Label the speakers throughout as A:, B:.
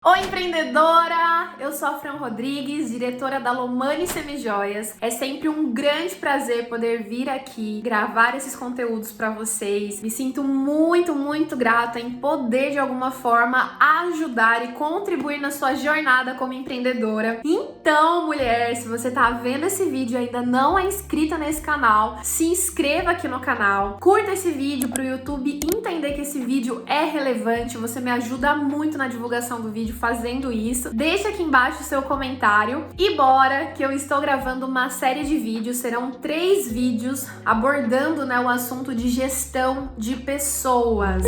A: Oi, empreendedora! Eu sou a Fran Rodrigues, diretora da Lomani Semijoias. É sempre um grande prazer poder vir aqui gravar esses conteúdos para vocês. Me sinto muito grata em poder de alguma forma ajudar e contribuir na sua jornada como empreendedora. Então, mulher, se você tá vendo esse vídeo e ainda não é inscrita nesse canal, se inscreva aqui no canal, curta esse vídeo para o YouTube entender que esse vídeo é relevante. Você me ajuda muito na divulgação do vídeo fazendo isso. Deixa aqui embaixo o seu comentário e bora que eu estou gravando uma série de vídeos, serão 3 vídeos abordando, o assunto de gestão de pessoas.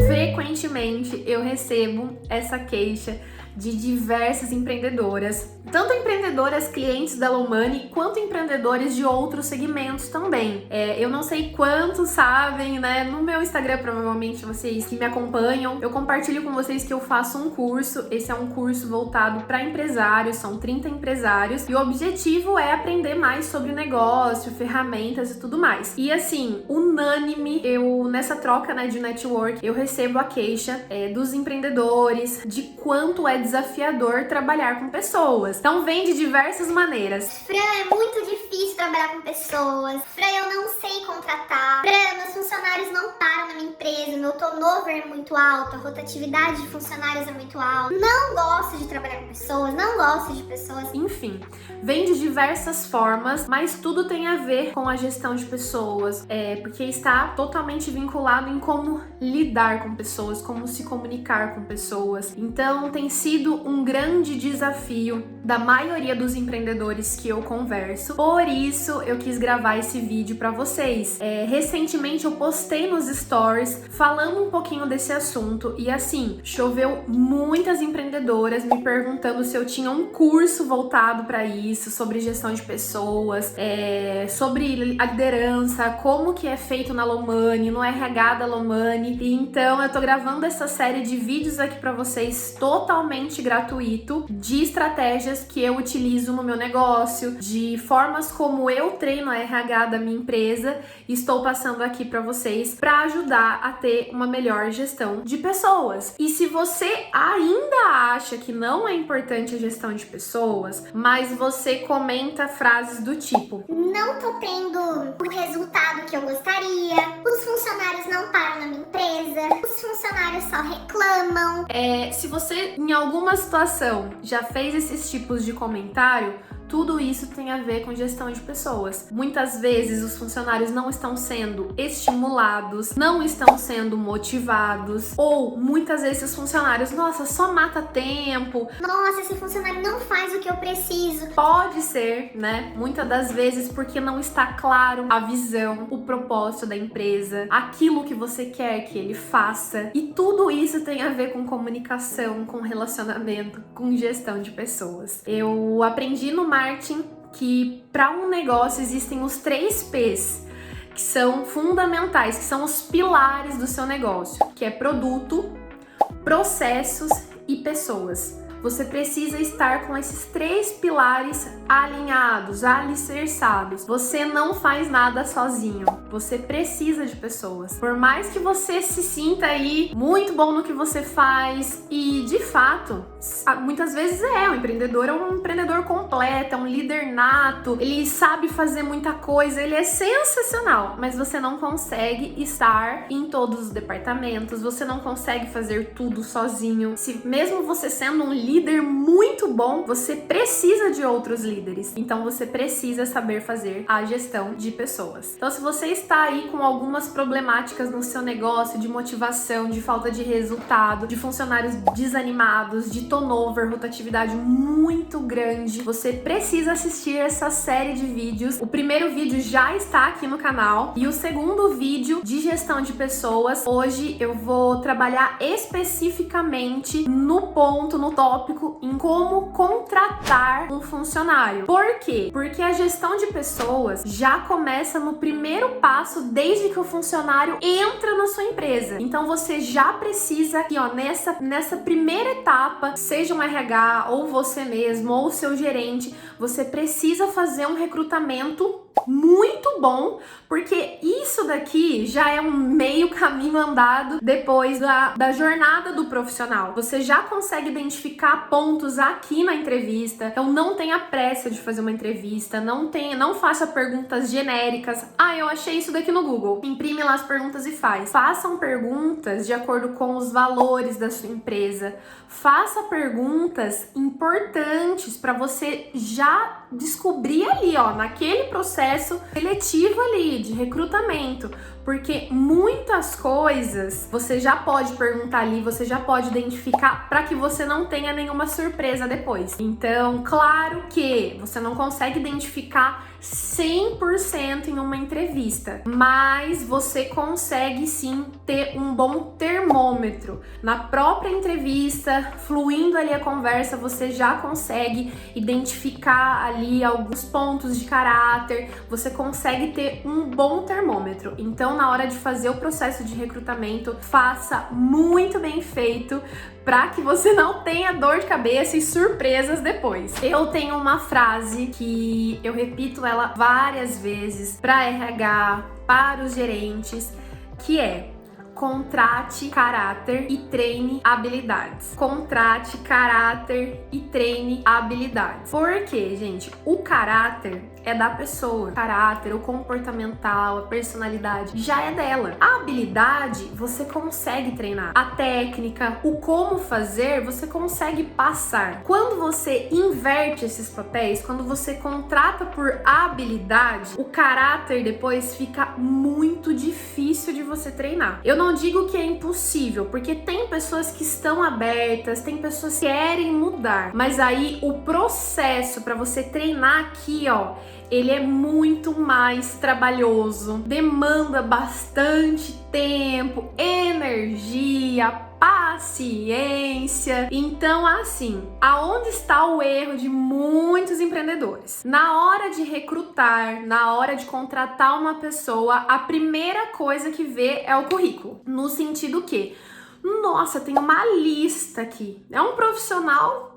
A: Frequentemente eu recebo essa queixa de diversas empreendedoras, tanto empreendedoras clientes da Lomani, quanto empreendedores de outros segmentos também. Eu não sei quantos sabem, no meu Instagram, provavelmente vocês que me acompanham, eu compartilho com vocês que eu faço um curso. Esse é um curso voltado para empresários, são 30 empresários, e o objetivo é aprender mais sobre negócio, ferramentas e tudo mais. E assim, unânime, nessa troca, de network, eu recebo a queixa dos empreendedores, de quanto é desafiador trabalhar com pessoas. Então vem de diversas maneiras.
B: Fran, é muito difícil trabalhar com pessoas. Fran, eu não sei contratar. Fran, meus funcionários não param na minha empresa, meu turnover é muito alto, a rotatividade de funcionários é muito alta. Não gosto de trabalhar com pessoas, não gosto de pessoas.
A: Enfim, vem de diversas formas, mas tudo tem a ver com a gestão de pessoas, porque está totalmente vinculado em como lidar com pessoas, como se comunicar com pessoas. Então tem sido um grande desafio da maioria dos empreendedores que eu converso. Por isso eu quis gravar esse vídeo para vocês. Recentemente eu postei nos stories falando um pouquinho desse assunto e assim, choveu muitas empreendedoras me perguntando se eu tinha um curso voltado para isso, sobre gestão de pessoas, sobre a liderança, como que é feito na Lomani, no RH da Lomani. E então eu tô gravando essa série de vídeos aqui para vocês totalmente gratuito, de estratégias que eu utilizo no meu negócio, de formas como eu treino a RH da minha empresa. Estou passando aqui para vocês para ajudar a ter uma melhor gestão de pessoas. E se você ainda acha que não é importante a gestão de pessoas, mas você comenta frases do tipo:
B: não tô tendo o resultado que eu gostaria, os funcionários não param na minha empresa, os funcionários só reclamam.
A: Se você em alguma situação já fez esses tipos de comentário, tudo isso tem a ver com gestão de pessoas. Muitas vezes os funcionários não estão sendo estimulados, não estão sendo motivados, ou muitas vezes os funcionários, nossa, só mata tempo.
B: Nossa, esse funcionário não faz o que eu preciso.
A: Pode ser, muitas das vezes porque não está claro a visão, o propósito da empresa, aquilo que você quer que ele faça. E tudo isso tem a ver com comunicação, com relacionamento, com gestão de pessoas. Eu aprendi no marketing que para um negócio existem os 3 P's, que são fundamentais, que são os pilares do seu negócio, que é produto, processos e pessoas. Você precisa estar com esses 3 pilares alinhados, alicerçados. Você não faz nada sozinho. Você precisa de pessoas. Por mais que você se sinta aí muito bom no que você faz, e de fato, muitas vezes o empreendedor é um empreendedor completo, é um líder nato, ele sabe fazer muita coisa, ele é sensacional, mas você não consegue estar em todos os departamentos, você não consegue fazer tudo sozinho. Se mesmo você sendo um líder muito bom, você precisa de outros líderes. Então você precisa saber fazer a gestão de pessoas. Então se você está aí com algumas problemáticas no seu negócio, de motivação, de falta de resultado, de funcionários desanimados, de turnover, rotatividade muito grande, você precisa assistir essa série de vídeos. O primeiro vídeo já está aqui no canal e o segundo vídeo de gestão de pessoas, hoje eu vou trabalhar especificamente no ponto, no tópico, em como contratar um funcionário. Por quê? Porque a gestão de pessoas já começa no primeiro passo desde que o funcionário entra na sua empresa. Então você já precisa aqui, nessa primeira etapa, seja um RH ou você mesmo ou seu gerente, você precisa fazer um recrutamento muito bom, porque isso daqui já é um meio caminho andado depois da jornada do profissional. Você já consegue identificar pontos aqui na entrevista, então não tenha pressa de fazer uma entrevista, não faça perguntas genéricas. Eu achei isso daqui no Google. Imprime lá as perguntas e faz. Façam perguntas de acordo com os valores da sua empresa. Faça perguntas importantes para você já descobrir ali, naquele processo seletivo ali de recrutamento, porque muitas coisas você já pode perguntar ali, você já pode identificar para que você não tenha nenhuma surpresa depois. Então, claro que você não consegue identificar 100% em uma entrevista, mas você consegue sim ter um bom termômetro. Na própria entrevista, fluindo ali a conversa, você já consegue identificar ali alguns pontos de caráter, você consegue ter um bom termômetro. Então, na hora de fazer o processo de recrutamento, faça muito bem feito para que você não tenha dor de cabeça e surpresas depois. Eu tenho uma frase que eu repito ela várias vezes para RH, para os gerentes, que é: contrate caráter e treine habilidades. Contrate caráter e treine habilidades. Porque, gente, o caráter é da pessoa. O caráter, o comportamental, a personalidade já é dela. A habilidade você consegue treinar. A técnica, o como fazer, você consegue passar. Quando você inverte esses papéis, quando você contrata por habilidade, o caráter depois fica muito difícil de você treinar. Eu não digo que é impossível, porque tem pessoas que estão abertas, tem pessoas que querem mudar, mas aí o processo para você treinar aqui, ele é muito mais trabalhoso, demanda bastante tempo, energia, paciência. Então, assim, aonde está o erro de muitos empreendedores? Na hora de recrutar, na hora de contratar uma pessoa, a primeira coisa que vê é o currículo. No sentido que, nossa, tem uma lista aqui. É um profissional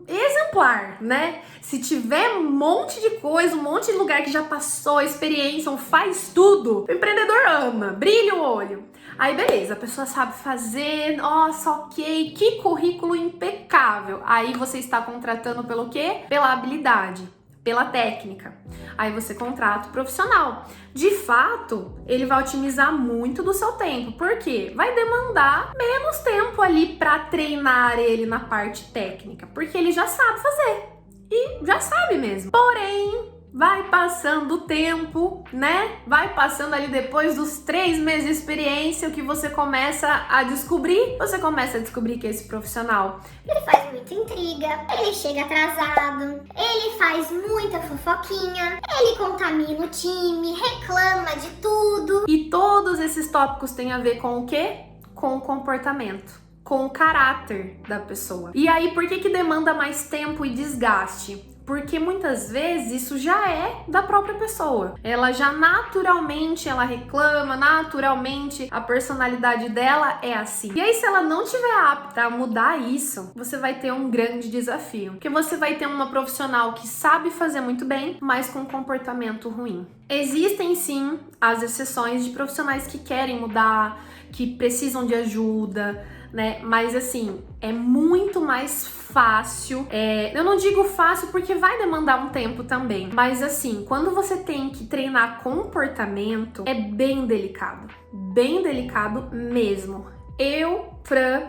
A: exemplar, né? Se tiver um monte de coisa, um monte de lugar que já passou, experiência, faz tudo, o empreendedor ama, brilha o olho. Aí beleza, a pessoa sabe fazer, nossa, ok, que currículo impecável. Aí você está contratando pelo quê? Pela habilidade, pela técnica. Aí você contrata o profissional. De fato, ele vai otimizar muito do seu tempo, porque vai demandar menos tempo ali para treinar ele na parte técnica, porque ele já sabe fazer e já sabe mesmo. Porém, vai passando o tempo, né? Vai passando ali depois dos 3 meses de experiência, o que você começa a descobrir? Você começa a descobrir que esse profissional,
B: ele faz muita intriga, ele chega atrasado, ele faz muita fofoquinha, ele contamina o time, reclama de tudo.
A: E todos esses tópicos têm a ver com o quê? Com o comportamento, com o caráter da pessoa. E aí, por que demanda mais tempo e desgaste? Porque muitas vezes isso já é da própria pessoa. Ela já naturalmente, ela reclama, naturalmente a personalidade dela é assim. E aí, se ela não estiver apta a mudar isso, você vai ter um grande desafio. Porque você vai ter uma profissional que sabe fazer muito bem, mas com um comportamento ruim. Existem sim as exceções de profissionais que querem mudar, que precisam de ajuda, né? Mas assim, é muito mais fácil. Eu não digo fácil porque vai demandar um tempo também. Mas assim, quando você tem que treinar comportamento, é bem delicado. Bem delicado mesmo. Eu, Fran,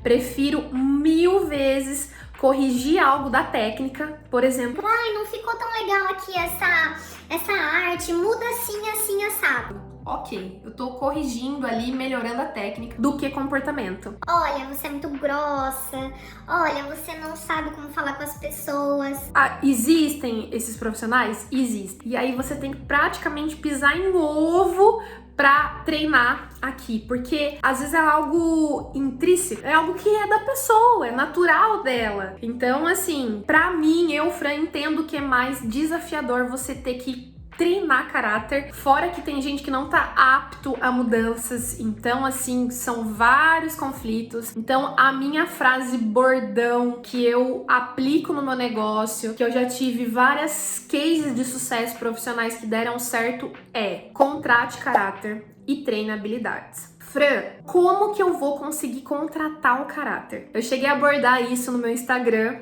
A: prefiro 1000 vezes corrigir algo da técnica, por exemplo.
B: Ai, não ficou tão legal aqui essa arte, muda assim, assim, assado.
A: Ok, eu tô corrigindo ali, melhorando a técnica, do que comportamento.
B: Olha, você é muito grossa. Olha, você não sabe como falar com as pessoas.
A: Existem esses profissionais? Existem. E aí você tem que praticamente pisar em ovo pra treinar aqui, porque às vezes é algo intrínseco, é algo que é da pessoa, é natural dela. Então, assim, pra mim, eu, Fran, entendo que é mais desafiador você ter que treinar caráter, fora que tem gente que não tá apto a mudanças, então assim, são vários conflitos. Então a minha frase bordão que eu aplico no meu negócio, que eu já tive várias cases de sucesso profissionais que deram certo é: contrate caráter e treine habilidades. Fran, como que eu vou conseguir contratar o caráter? Eu cheguei a abordar isso no meu Instagram,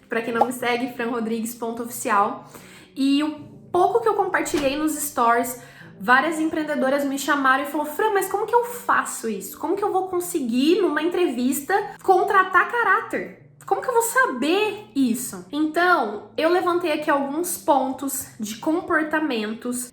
A: pra quem não me segue, franrodrigues.oficial, e o pouco que eu compartilhei nos stories, várias empreendedoras me chamaram e falaram: Fran, mas como que eu faço isso? Como que eu vou conseguir, numa entrevista, contratar caráter? Como que eu vou saber isso? Então, eu levantei aqui alguns pontos de comportamentos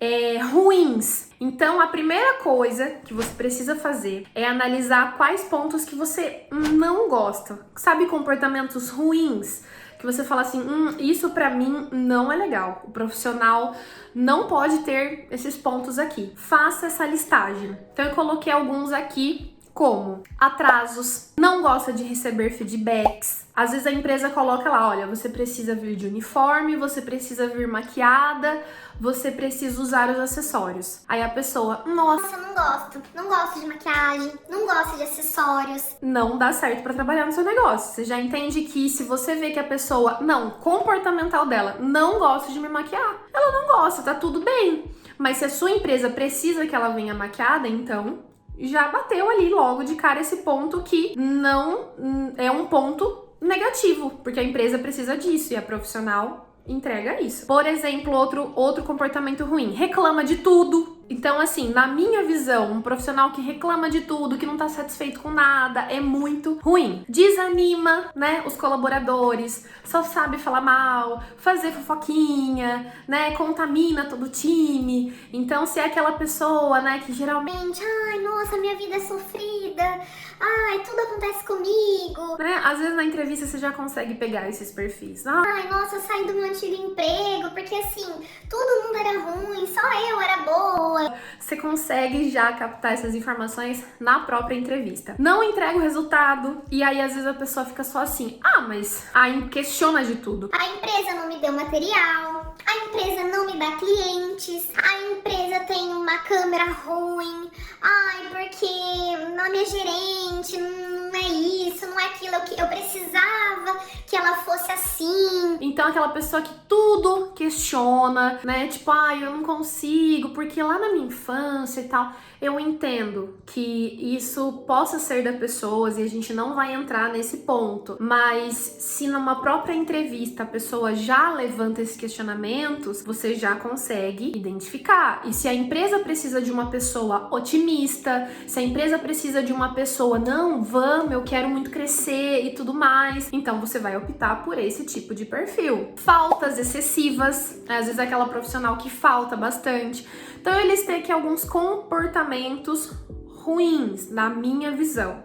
A: ruins. Então, a primeira coisa que você precisa fazer é analisar quais pontos que você não gosta. Sabe, comportamentos ruins? Que você fala assim, isso pra mim não é legal. O profissional não pode ter esses pontos aqui. Faça essa listagem. Então, eu coloquei alguns aqui, como atrasos, não gosta de receber feedbacks. Às vezes a empresa coloca lá, olha, você precisa vir de uniforme, você precisa vir maquiada, você precisa usar os acessórios. Aí a pessoa, nossa,
B: não gosto de maquiagem, não gosto de acessórios.
A: Não dá certo pra trabalhar no seu negócio. Você já entende que se você vê que a pessoa, comportamental dela, não gosta de me maquiar, ela não gosta, tá tudo bem. Mas se a sua empresa precisa que ela venha maquiada, então já bateu ali logo de cara esse ponto que não é um ponto negativo, porque a empresa precisa disso e a profissional entrega isso. Por exemplo, outro comportamento ruim, reclama de tudo. Então, assim, na minha visão, um profissional que reclama de tudo, que não tá satisfeito com nada, é muito ruim. Desanima, né, os colaboradores, só sabe falar mal, fazer fofoquinha, né, contamina todo o time. Então, se é aquela pessoa, né, que geralmente,
B: ai, nossa, minha vida é sofrida, ai, tudo acontece comigo,
A: né, às vezes na entrevista você já consegue pegar esses perfis.
B: Ai, nossa, eu saí do meu antigo emprego, porque assim, todo mundo era ruim, só eu era boa.
A: Você consegue já captar essas informações na própria entrevista. Não entrega o resultado e aí às vezes a pessoa fica só assim, mas aí questiona de tudo.
B: A empresa não me deu material, a empresa não me dá clientes, a empresa tem uma câmera ruim, ai, porque não é minha gerente, não é isso, não é aquilo que eu precisava que ela fosse assim.
A: Então aquela pessoa que tudo questiona, né? Tipo, eu não consigo, porque lá na minha infância e tal. Eu entendo que isso possa ser da pessoa e a gente não vai entrar nesse ponto. Mas se numa própria entrevista a pessoa já levanta esses questionamentos, você já consegue identificar. E se a empresa precisa de uma pessoa otimista, se a empresa precisa de uma pessoa, não, vamos, eu quero muito crescer e tudo mais, então você vai optar por esse tipo de perfil. Faltas excessivas, às vezes aquela profissional que falta bastante. Então eles têm aqui alguns comportamentos ruins, na minha visão.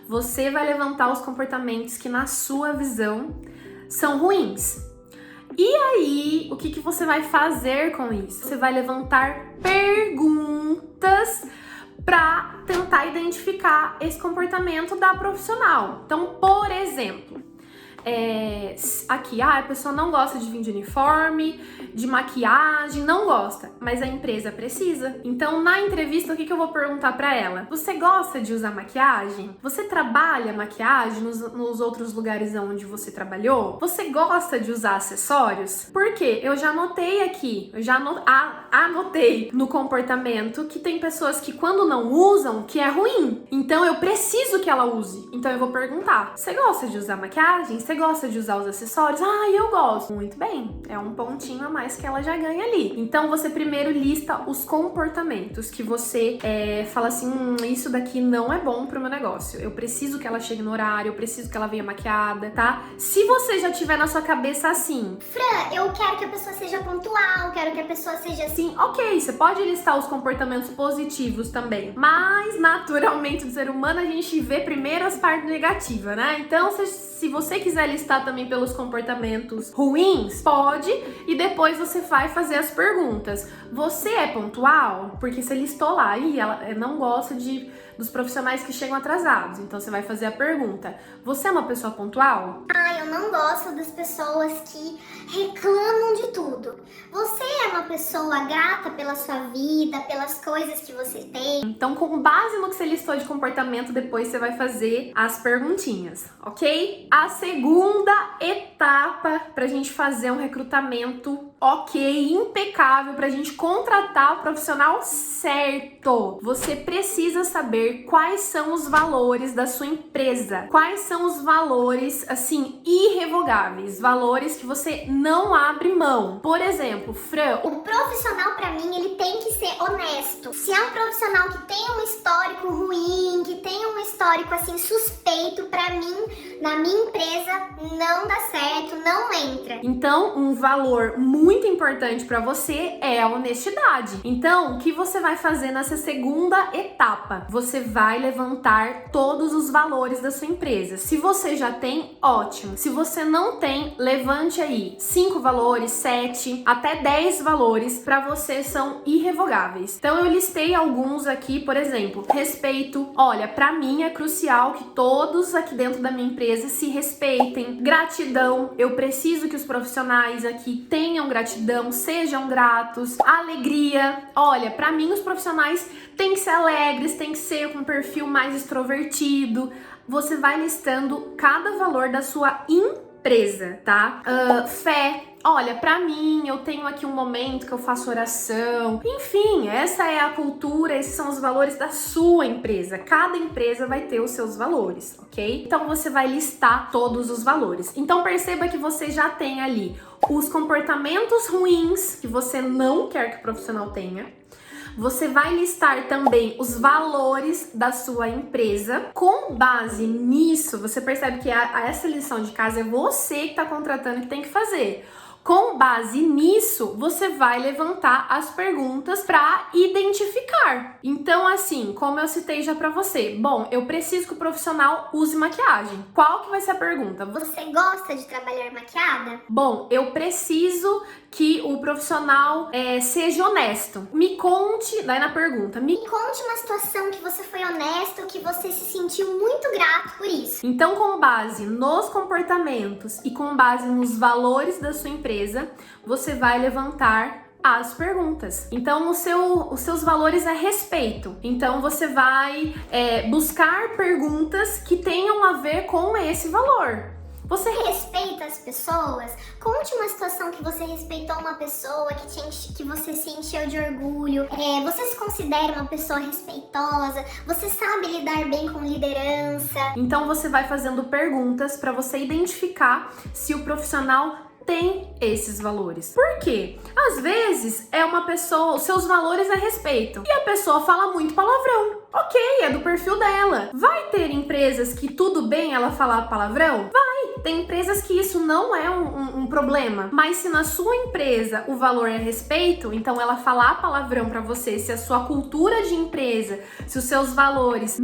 A: Você vai levantar os comportamentos que na sua visão são ruins. E aí, o que você vai fazer com isso? Você vai levantar perguntas para tentar identificar esse comportamento da profissional. Então, por exemplo, aqui, a pessoa não gosta de vir de uniforme, de maquiagem, não gosta, mas a empresa precisa. Então, na entrevista, o que eu vou perguntar pra ela? Você gosta de usar maquiagem? Você trabalha maquiagem nos outros lugares onde você trabalhou? Você gosta de usar acessórios? Por quê? Eu já anotei aqui, anotei no comportamento que tem pessoas que quando não usam, que é ruim. Então, eu preciso que ela use. Então, eu vou perguntar, você gosta de usar maquiagem? Você gosta de usar os acessórios? Eu gosto. Muito bem. É um pontinho a mais que ela já ganha ali. Então, você primeiro lista os comportamentos que você fala assim, isso daqui não é bom pro meu negócio. Eu preciso que ela chegue no horário, eu preciso que ela venha maquiada, tá? Se você já tiver na sua cabeça assim,
B: Fran, eu quero que a pessoa seja pontual, quero que a pessoa seja assim.
A: Ok, você pode listar os comportamentos positivos também. Mas, naturalmente, do ser humano, a gente vê primeiro as partes negativas, né? Então, se você quiser listar também pelos comportamentos ruins, pode, e depois você vai fazer as perguntas. Você é pontual? Porque você listou lá e ela não gosta de dos profissionais que chegam atrasados. Então você vai fazer a pergunta: você é uma pessoa pontual?
B: Eu não gosto das pessoas que reclamam de tudo. Você é uma pessoa grata pela sua vida, pelas coisas que você tem?
A: Então, com base no que você listou de comportamento, depois você vai fazer as perguntinhas, ok? A segunda etapa pra gente fazer um recrutamento impecável, pra gente contratar o profissional certo. Você precisa saber quais são os valores da sua empresa. Quais são os valores, assim, irrevogáveis. Valores que você não abre mão. Por exemplo, Fran,
B: o profissional pra mim, ele tem que ser honesto. Se é um profissional que tem um histórico ruim, que tem um histórico, assim, suspeito, pra mim, na minha empresa, não dá certo, não entra.
A: Então, um valor muito importante para você é a honestidade. Então, o que você vai fazer nessa segunda etapa? Você vai levantar todos os valores da sua empresa. Se você já tem, ótimo. Se você não tem, levante aí 5 valores, 7, até 10 valores para você são irrevogáveis. Então, eu listei alguns aqui, por exemplo, respeito. Olha, para mim é crucial que todos aqui dentro da minha empresa se respeitem. Gratidão, eu preciso que os profissionais aqui tenham gratidão, sejam gratos. Alegria, olha, pra mim os profissionais têm que ser alegres, têm que ser com um perfil mais extrovertido. Você vai listando cada valor da sua empresa, tá? Fé. Olha, pra mim, eu tenho aqui um momento que eu faço oração. Enfim, essa é a cultura, esses são os valores da sua empresa. Cada empresa vai ter os seus valores, ok? Então, você vai listar todos os valores. Então, perceba que você já tem ali os comportamentos ruins que você não quer que o profissional tenha. Você vai listar também os valores da sua empresa. Com base nisso, você percebe que essa lição de casa é você que está contratando que tem que fazer. Com base nisso, você vai levantar as perguntas para identificar. Então, assim, como eu citei já para você, bom, eu preciso que o profissional use maquiagem. Qual que vai ser a pergunta?
B: Você gosta de trabalhar maquiada?
A: Bom, eu preciso que o profissional seja honesto. Me conte, daí na pergunta,
B: me conte uma situação que você foi honesto, que você se sentiu muito grato por isso.
A: Então, com base nos comportamentos e com base nos valores da sua empresa, você vai levantar as perguntas. Então, os seus valores é respeito. Então, você vai buscar perguntas que tenham a ver com esse valor.
B: Você respeita as pessoas? Conte uma situação que você respeitou uma pessoa, que você se encheu de orgulho. Você se considera uma pessoa respeitosa? Você sabe lidar bem com liderança?
A: Então você vai fazendo perguntas para você identificar se o profissional tem esses valores. Por quê? Às vezes é uma pessoa, os seus valores é respeito e a pessoa fala muito palavrão. Ok, é do perfil dela. Vai ter empresas que tudo bem ela falar palavrão? Vai. Tem empresas que isso não é um problema. Mas se na sua empresa o valor é respeito, então ela falar palavrão pra você, se a sua cultura de empresa, se os seus valores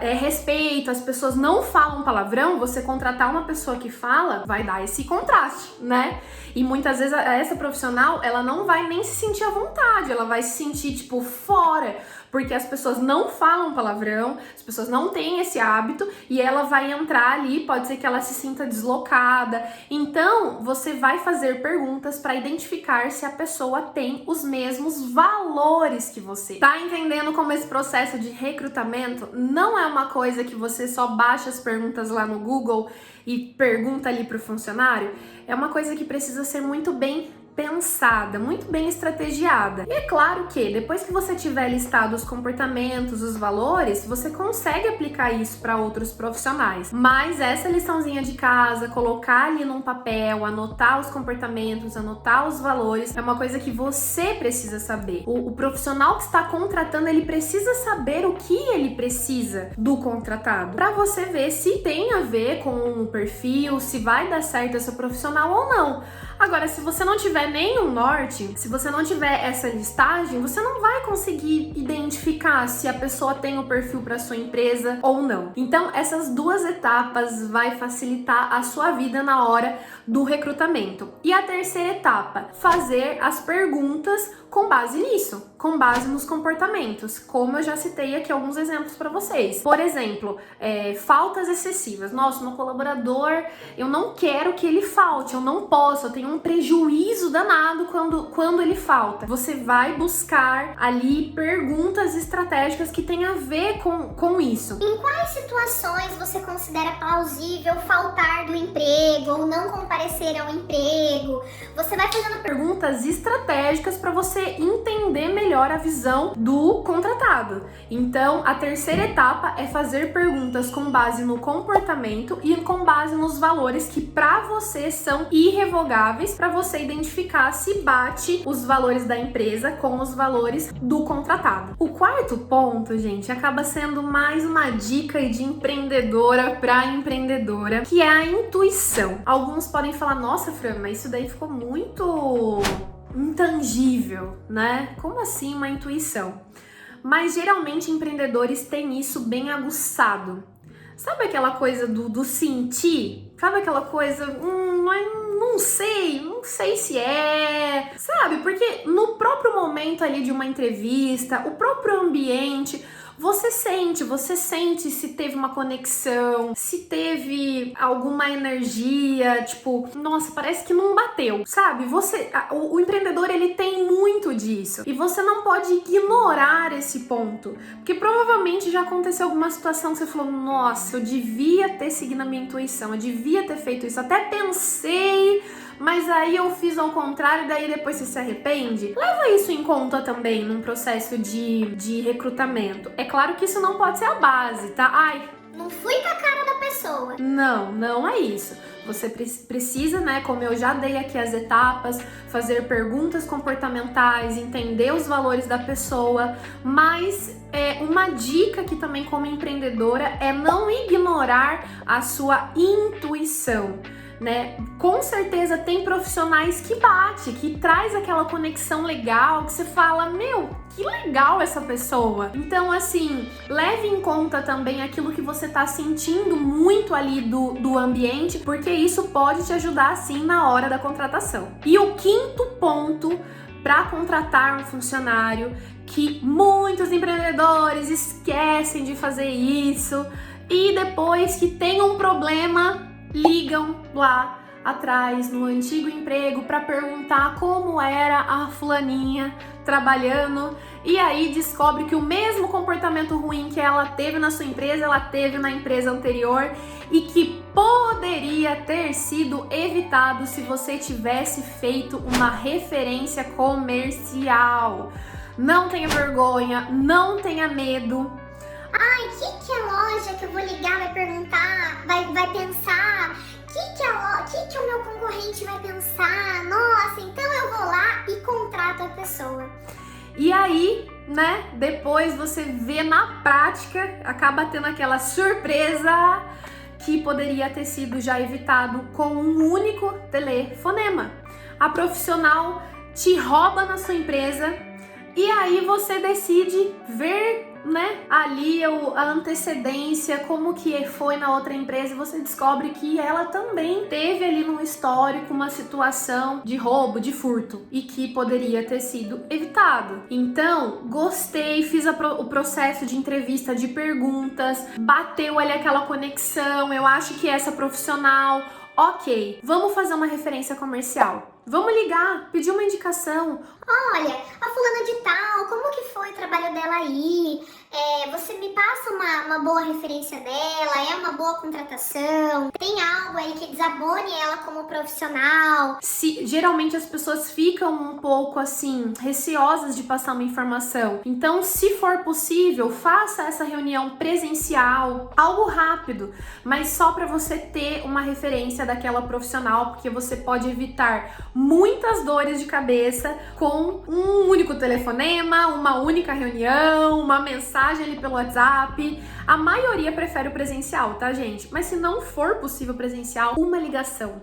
A: é respeito, as pessoas não falam palavrão, você contratar uma pessoa que fala, vai dar esse contraste, né? E muitas vezes essa profissional, ela não vai nem se sentir à vontade, ela vai se sentir, tipo, fora, porque as pessoas não falam palavrão, as pessoas não têm esse hábito e ela vai entrar ali, pode ser que ela se sinta deslocada. Então, você vai fazer perguntas para identificar se a pessoa tem os mesmos valores que você. Tá entendendo como esse processo de recrutamento não é uma coisa que você só baixa as perguntas lá no Google e pergunta ali pro funcionário? É uma coisa que precisa ser muito bem pensada, muito bem estrategiada. E é claro que depois que você tiver listado os comportamentos, os valores, você consegue aplicar isso para outros profissionais. Mas essa liçãozinha de casa, colocar ali num papel, anotar os comportamentos, anotar os valores, é uma coisa que você precisa saber. O profissional que está contratando, ele precisa saber o que ele precisa do contratado, para você ver se tem a ver com o perfil, se vai dar certo essa profissional ou não. Agora, se você não tiver nenhum norte, se você não tiver essa listagem, você não vai conseguir identificar se a pessoa tem o perfil para sua empresa ou não. Então, essas duas etapas vai facilitar a sua vida na hora do recrutamento. E a terceira etapa, fazer as perguntas com base nisso, com base nos comportamentos, como eu já citei aqui alguns exemplos para vocês. Por exemplo, faltas excessivas. Nossa, meu colaborador, eu não quero que ele falte, eu não posso, eu tenho um prejuízo danado quando ele falta. Você vai buscar ali perguntas estratégicas que tem a ver com isso.
B: Em quais situações você considera plausível faltar do emprego ou não comparecer ao emprego? Você vai fazendo
A: perguntas estratégicas para você entender melhor a visão do contratado. Então, a terceira etapa é fazer perguntas com base no comportamento e com base nos valores que para você são irrevogáveis, para você identificar se bate os valores da empresa com os valores do contratado. O quarto ponto, gente, acaba sendo mais uma dica de empreendedora para empreendedora, que é a intuição. Alguns podem falar: nossa, Fran, mas isso daí ficou muito intangível, né? Como assim uma intuição? Mas geralmente empreendedores têm isso bem aguçado. Sabe aquela coisa do sentir? Sabe aquela coisa, não sei se é, sabe? Porque no próprio momento ali de uma entrevista, o próprio ambiente, você sente se teve uma conexão, se teve alguma energia, tipo, nossa, parece que não bateu, sabe? O empreendedor, ele tem muito disso. E você não pode ignorar esse ponto. Porque provavelmente já aconteceu alguma situação que você falou: nossa, eu devia ter seguido a minha intuição, eu devia ter feito isso. Até pensei, mas aí eu fiz ao contrário, daí depois você se arrepende. Leva isso em conta também num processo de recrutamento. É claro que isso não pode ser a base, tá?
B: Não fui com a cara da pessoa.
A: Não é isso. Você precisa, né, como eu já dei aqui as etapas, fazer perguntas comportamentais, entender os valores da pessoa, mas uma dica aqui também como empreendedora é não ignorar a sua intuição. Né? Com certeza tem profissionais que traz aquela conexão legal, que você fala: meu, que legal essa pessoa. Então, assim, leve em conta também aquilo que você tá sentindo muito ali do ambiente, porque isso pode te ajudar, sim, na hora da contratação. E o quinto ponto para contratar um funcionário, que muitos empreendedores esquecem de fazer isso, e depois que tem um problema, ligam lá atrás no antigo emprego para perguntar como era a fulaninha trabalhando, e aí descobre que o mesmo comportamento ruim que ela teve na sua empresa, ela teve na empresa anterior, e que poderia ter sido evitado se você tivesse feito uma referência comercial. Não tenha vergonha, não tenha medo.
B: Que a loja que eu vou ligar vai perguntar, vai pensar? Que o meu concorrente vai pensar? Nossa, então eu vou lá e contrato a pessoa.
A: E aí, né, depois você vê na prática, acaba tendo aquela surpresa que poderia ter sido já evitado com um único telefonema. A profissional te rouba na sua empresa e aí você decide ver, né, ali a antecedência, como que foi na outra empresa, e você descobre que ela também teve ali no histórico uma situação de roubo, de furto, e que poderia ter sido evitado. Então, gostei, fiz o processo de entrevista, de perguntas, bateu ali aquela conexão, eu acho que essa profissional, ok, vamos fazer uma referência comercial. Vamos ligar, pedir uma indicação.
B: Olha, a fulana de tal, como que foi o trabalho dela aí? Você me passa uma boa referência dela? É uma boa contratação? Tem algo aí que desabone ela como profissional?
A: Geralmente as pessoas ficam um pouco assim, receosas de passar uma informação. Então, se for possível, faça essa reunião presencial, algo rápido, mas só para você ter uma referência daquela profissional, porque você pode evitar muitas dores de cabeça com um único telefonema, uma única reunião, uma mensagem ali pelo WhatsApp. A maioria prefere o presencial, tá, gente? Mas se não for possível presencial, uma ligação.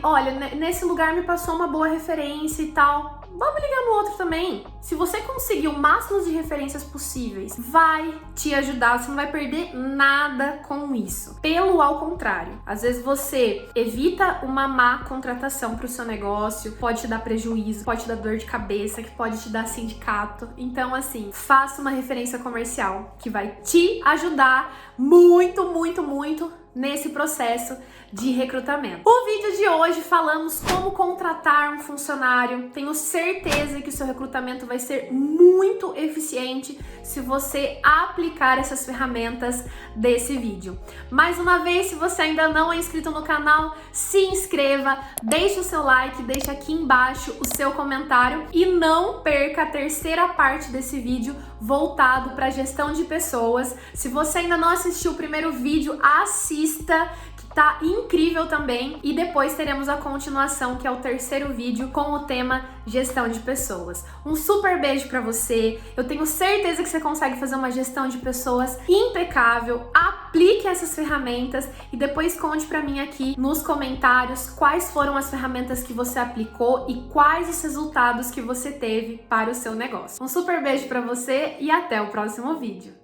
A: Olha, nesse lugar me passou uma boa referência e tal. vamos ligar no outro também. Se você conseguir o máximo de referências possíveis, vai te ajudar, você não vai perder nada com isso. Ao contrário, às vezes você evita uma má contratação para o seu negócio, pode te dar prejuízo, pode te dar dor de cabeça, que pode te dar sindicato. Então, assim, faça uma referência comercial que vai te ajudar muito, muito, muito nesse processo de recrutamento. O vídeo de hoje falamos como contratar um funcionário. Tenho certeza que o seu recrutamento vai ser muito eficiente se você aplicar essas ferramentas desse vídeo. Mais uma vez, se você ainda não é inscrito no canal, se inscreva, deixe o seu like, deixe aqui embaixo o seu comentário e não perca a terceira parte desse vídeo voltado para gestão de pessoas. Se você ainda não assistiu o primeiro vídeo, assista, que tá incrível também. E depois teremos a continuação, que é o terceiro vídeo com o tema gestão de pessoas. Um super beijo para você. Eu tenho certeza que você consegue fazer uma gestão de pessoas impecável. Aplique essas ferramentas e depois conte para mim aqui nos comentários quais foram as ferramentas que você aplicou e quais os resultados que você teve para o seu negócio. Um super beijo para você e até o próximo vídeo.